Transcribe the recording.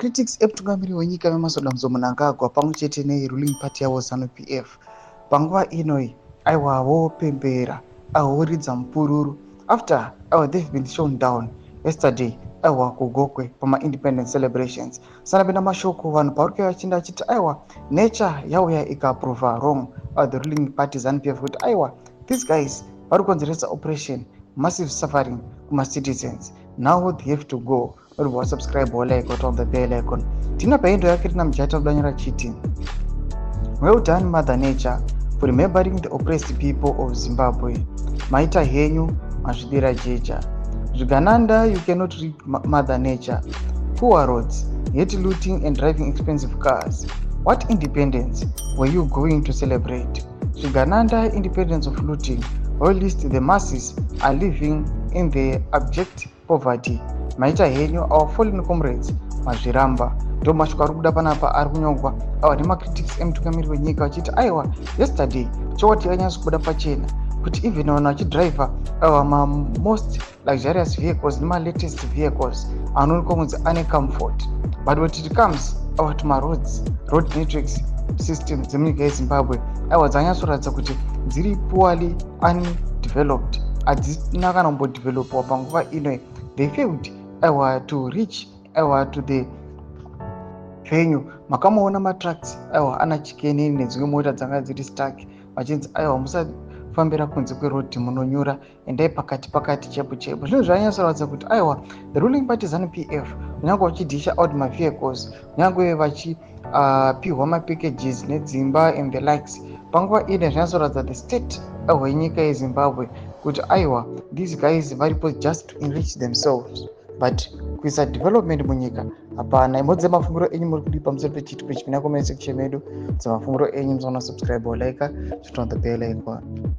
Macritics emutungamiriri wenyika veMasodomzo Mnangagwa pamwe chete neruling party yavo ZANU-PF panguva inoi aiwa vopembera voridza mupururu after they've been shown down yesterday aiwa kugokwe pama-independence celebrations. Sanapinda mashoko vanhu pauri vachienda vachiti aiwa nature yauya ikaprova wrong the ruling party ZANU-PF kuti aiwa these guys vari kukonzeresa oppression massive suffering kuma-citizens. Now they have to go. Subscribe or like or on the bell icon. Tina paindo yake tina mjata udanyara cheating. Well done Mother Nature for remembering the oppressed people of Zimbabwe. Maita henyu mazvidira jeja. Zvigananda you cannot read Mother Nature. Poor roads, yet looting and driving expensive cars. What independence were you going to celebrate? Zvigananda independence of looting, or at least the masses are living in the abject poverty. Maita henyu our fallen comrades mazviramba ndo mashoko ari kuda panapa ari kunyongwa awa nemacritics emutungamiriri wenyika vachiti aiwa yesterday chokwadi yakanyatsa kubuda pachena kuti even vanhu vachidhiraivha most luxurious vehicles nemalatest vehicles anoonekwa kunzi ane comfort, but when it comes to maroads, road networks system dzemunyika yeZimbabwe aiwa dzanyatsoratidza kuti dziri poorly undeveloped, hadzina kana kumbodevelopwa panguva inoi. They failed to reach to the venue. Makamuona matracks ana chikeneni nedzimwe mota dzanga dziri stuck vachinzi musafambira kunze kwerodhi munonyura endai pakati chepo. Zvinhu zvanyatsoratidza kuti the ruling party ZANU-PF kunyange vachidhisha out mavehicles, kunyange vachipihwa mapackages nedzimba and the likes, panguva ine zvanyatsoratidza the state hwenyika yeZimbabwe kuti these guys varipo just to enrich themselves, but kuisa development munyika hapana. Imodzi mafunguro enyu muri kudi pamusoro pechiti pechipinda comment section medu dzamafunguro enyu musaona subscribe or like, turn on the bell icon.